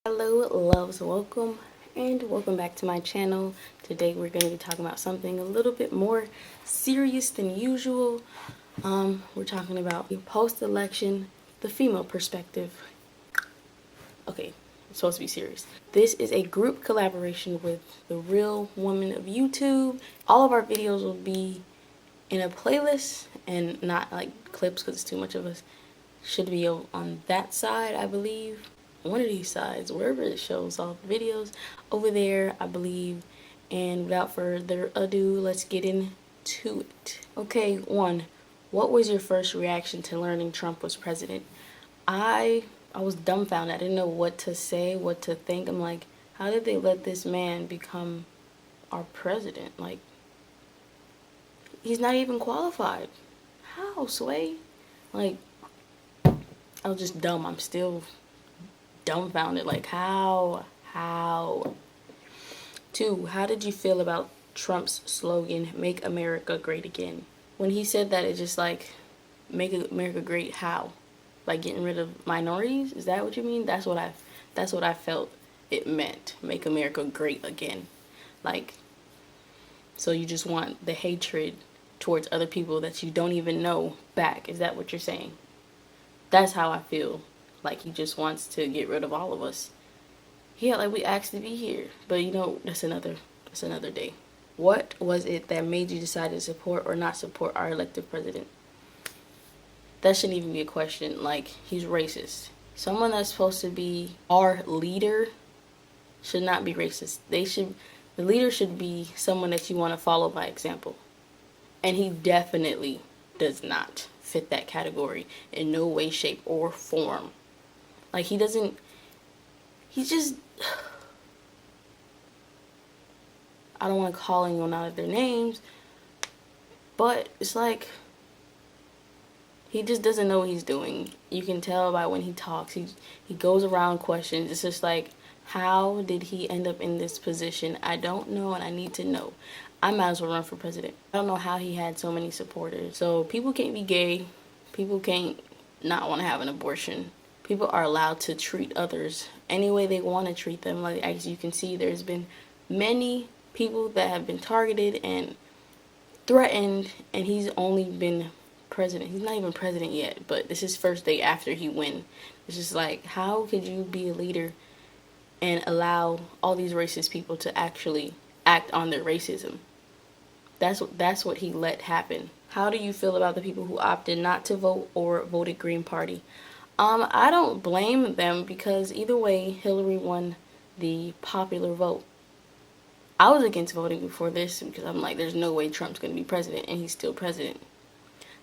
Hello loves, welcome back to my channel. Today we're going to be talking about something a little bit more serious than usual. We're talking about post-election, the female perspective. Okay, it's supposed to be serious. This is a group collaboration with the Real Woman of YouTube. All of our videos will be in a playlist and not like clips because it's too much of us. Should be on that side, I believe. One of these sides, wherever it shows all the videos, over there, I believe. And without further ado, let's get into it. Okay, one, what was your first reaction to learning Trump was president? I was dumbfounded. I didn't know what to say, what to think. I'm like, how did they let this man become our president? Like, he's not even qualified. How, Sway? Like, I was just dumb. I'm still dumbfounded. Like, how? Two, how did you feel about Trump's slogan, "Make America Great Again"? When he said that, it's just like, make America great how? Like getting rid of minorities? Is that what you mean? That's what I felt it meant. Make America great again. Like, so you just want the hatred towards other people that you don't even know back. Is that what you're saying? That's how I feel. Like he just wants to get rid of all of us. Yeah, like we asked to be here. But you know, that's another day. What was it that made you decide to support or not support our elected president? That shouldn't even be a question. Like, he's racist. Someone that's supposed to be our leader should not be racist. The leader should be someone that you want to follow by example. And he definitely does not fit that category in no way, shape, or form. Like, he's just, I don't want to call anyone out of their names, but it's like, he just doesn't know what he's doing. You can tell by when he talks. He goes around questions. It's just like, how did he end up in this position? I don't know, and I need to know. I might as well run for president. I don't know how he had so many supporters. So people can't be gay. People can't not want to have an abortion. People are allowed to treat others any way they want to treat them. Like, as you can see, there's been many people that have been targeted and threatened, and he's only been president. He's not even president yet, but this is his first day after he win. It's just like, how could you be a leader and allow all these racist people to actually act on their racism? That's what he let happen. How do you feel about the people who opted not to vote or voted Green Party? I don't blame them because either way, Hillary won the popular vote. I was against voting before this because I'm like, there's no way Trump's going to be president, and he's still president.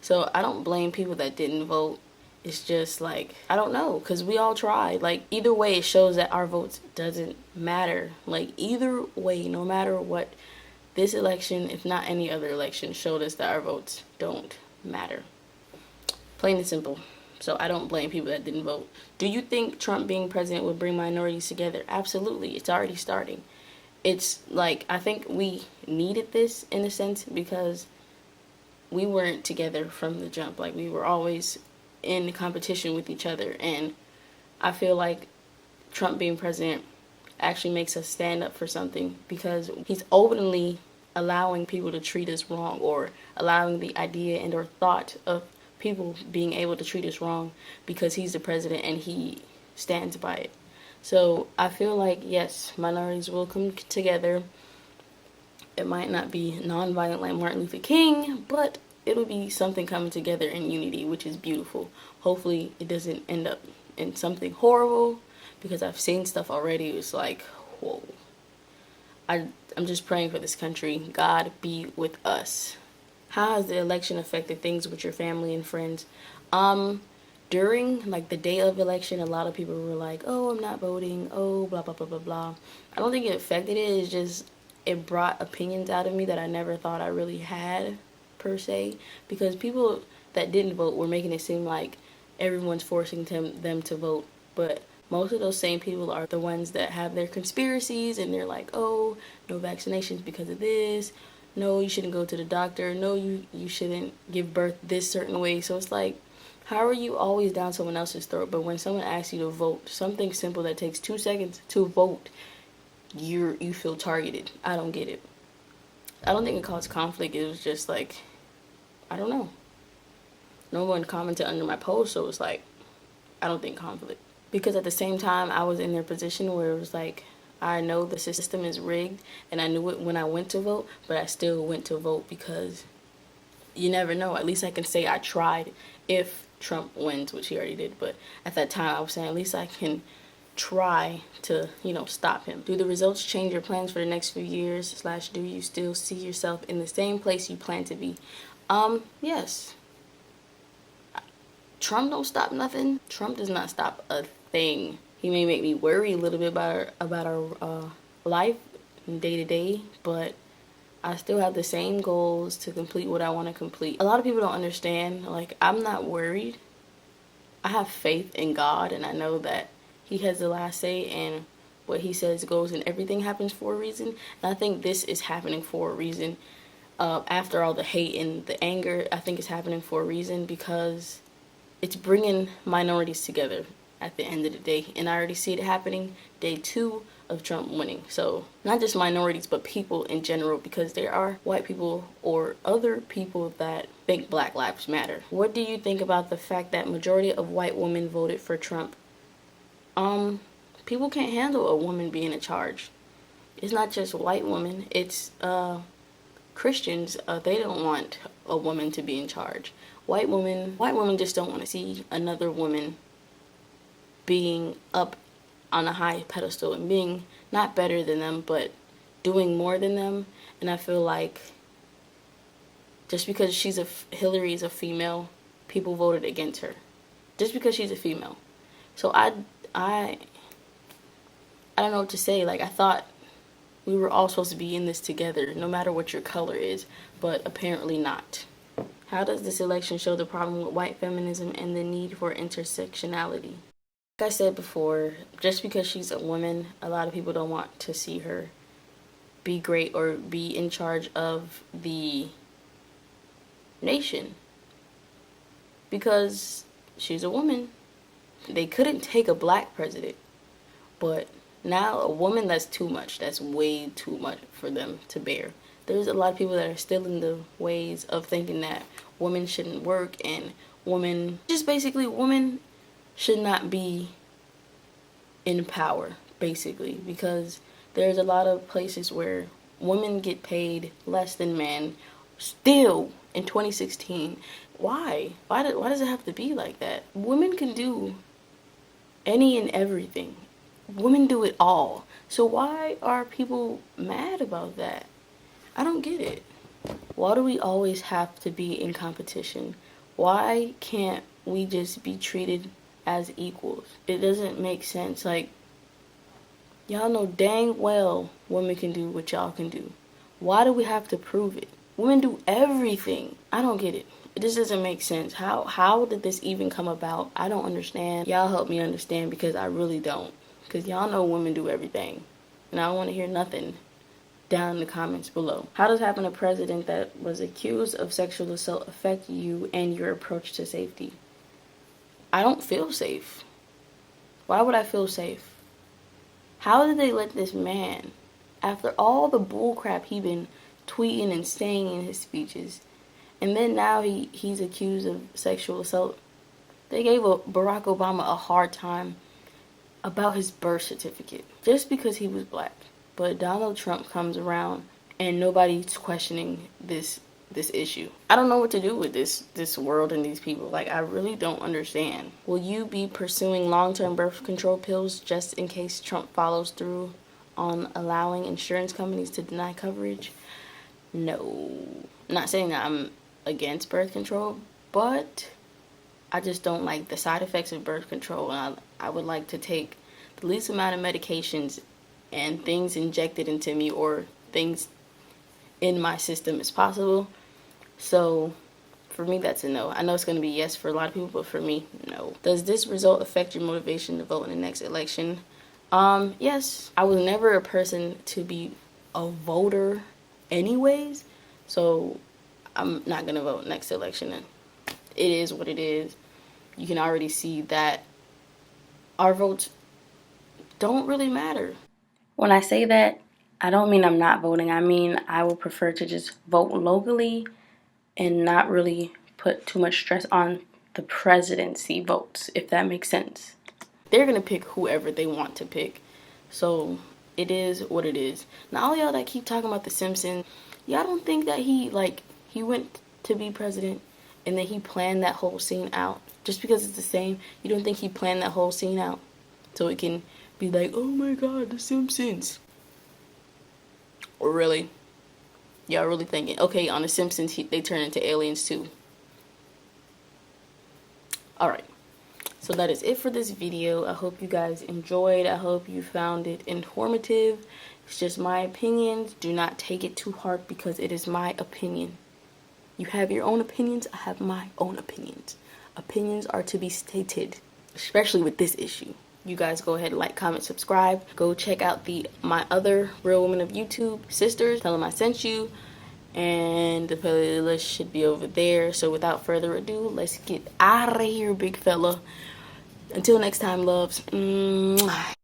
So I don't blame people that didn't vote. It's just like, I don't know, because we all tried. Like, either way, it shows that our votes doesn't matter. Like, either way, no matter what, this election, if not any other election, showed us that our votes don't matter. Plain and simple. So I don't blame people that didn't vote. Do you think Trump being president would bring minorities together? Absolutely. It's already starting. It's like, I think we needed this in a sense because we weren't together from the jump. Like, we were always in competition with each other. And I feel like Trump being president actually makes us stand up for something because he's openly allowing people to treat us wrong, or allowing the idea and or thought of people being able to treat us wrong because he's the president and he stands by it. So I feel like, yes, minorities will come together. It might not be nonviolent like Martin Luther King, but it'll be something coming together in unity, which is beautiful. Hopefully it doesn't end up in something horrible, because I've seen stuff already. It's like, whoa. I'm just praying for this country. God be with us. How has the election affected things with your family and friends? During like the day of election, a lot of people were like, oh, I'm not voting, oh, blah, blah, blah, blah, blah. I don't think it affected it. It's just, it brought opinions out of me that I never thought I really had, per se, because people that didn't vote were making it seem like everyone's forcing them to vote. But most of those same people are the ones that have their conspiracies, and they're like, oh, no vaccinations because of this. No, you shouldn't go to the doctor. No, you shouldn't give birth this certain way. So it's like, How are you always down someone else's throat, but when someone asks you to vote, something simple that takes 2 seconds to vote, you feel targeted? I don't get it. I don't think it caused conflict. It was just like, I don't know. No one commented under my post, so it's like, I don't think conflict. Because at the same time, I was in their position where it was like, I know the system is rigged, and I knew it when I went to vote, but I still went to vote because you never know. At least I can say I tried if Trump wins, which he already did. But at that time, I was saying at least I can try to, stop him. Do the results change your plans for the next few years? / do you still see yourself in the same place you plan to be? Yes. Trump don't stop nothing. Trump does not stop a thing. He may make me worry a little bit about our life day to day, but I still have the same goals to complete what I want to complete. A lot of people don't understand. Like, I'm not worried. I have faith in God, and I know that He has the last say, and what He says goes, and everything happens for a reason. And I think this is happening for a reason. After all the hate and the anger, I think it's happening for a reason because it's bringing minorities together at the end of the day. And I already see it happening day 2 of Trump winning. So not just minorities, but people in general, because there are white people or other people that think Black Lives Matter. What do you think about the fact that majority of white women voted for Trump? People can't handle a woman being in charge. It's not just white women, it's Christians. They don't want a woman to be in charge. White women just don't want to see another woman being up on a high pedestal and being not better than them, but doing more than them. And I feel like just because Hillary is a female, people voted against her. Just because she's a female. So I don't know what to say. Like, I thought we were all supposed to be in this together, no matter what your color is, but apparently not. How does this election show the problem with white feminism and the need for intersectionality? Like I said before, just because she's a woman, a lot of people don't want to see her be great or be in charge of the nation. Because she's a woman. They couldn't take a black president, but now a woman, that's too much. That's way too much for them to bear. There's a lot of people that are still in the ways of thinking that women shouldn't work and women should not be in power, basically, because there's a lot of places where women get paid less than men still in 2016. Why does it have to be like that? Women can do any and everything. Women do it all. So why are people mad about that? I don't get it. Why do we always have to be in competition? Why can't we just be treated as equals? It doesn't make sense. Like, y'all know dang well women can do what y'all can do. Why do we have to prove it? Women do everything. I don't get it. This doesn't make sense. How did this even come about? I don't understand. Y'all help me understand, because I really don't. Because y'all know women do everything. And I don't want to hear nothing down in the comments below. How does having a president that was accused of sexual assault affect you and your approach to safety? I don't feel safe. Why would I feel safe? How did they let this man, after all the bullcrap he been tweeting and saying in his speeches, and then now he's accused of sexual assault? They gave Barack Obama a hard time about his birth certificate just because he was black. But Donald Trump comes around and nobody's questioning this issue. I don't know what to do with this world and these people. Like, I really don't understand. Will you be pursuing long-term birth control pills just in case Trump follows through on allowing insurance companies to deny coverage? No. I'm not saying that I'm against birth control, but I just don't like the side effects of birth control, and I would like to take the least amount of medications and things injected into me or things in my system as possible. So for me, that's a no. I know it's going to be yes for a lot of people, but for me, no. Does this result affect your motivation to vote in the next election? Yes. I was never a person to be a voter anyways, so I'm not going to vote next election. It is what it is. you can already see that our votes don't really matter. When I say that, I don't mean I'm not voting. I mean I would prefer to just vote locally and not really put too much stress on the presidency votes, if that makes sense. They're gonna pick whoever they want to pick. So it is what it is. Now all y'all that keep talking about The Simpsons, y'all don't think that he went to be president and then he planned that whole scene out? Just because it's the same, you don't think he planned that whole scene out? So it can be like, oh my god, The Simpsons. Or really? Y'all really thinking, okay, on The Simpsons, they turn into aliens too. Alright, so that is it for this video. I hope you guys enjoyed. I hope you found it informative. It's just my opinions. Do not take it too hard because it is my opinion. You have your own opinions. I have my own opinions. Opinions are to be stated, especially with this issue. You guys go ahead and like, comment, subscribe. Go check out my other Real Women of YouTube sisters. Tell them I sent you. And the playlist should be over there. So without further ado, let's get out of here, big fella. Until next time, loves. Mwah.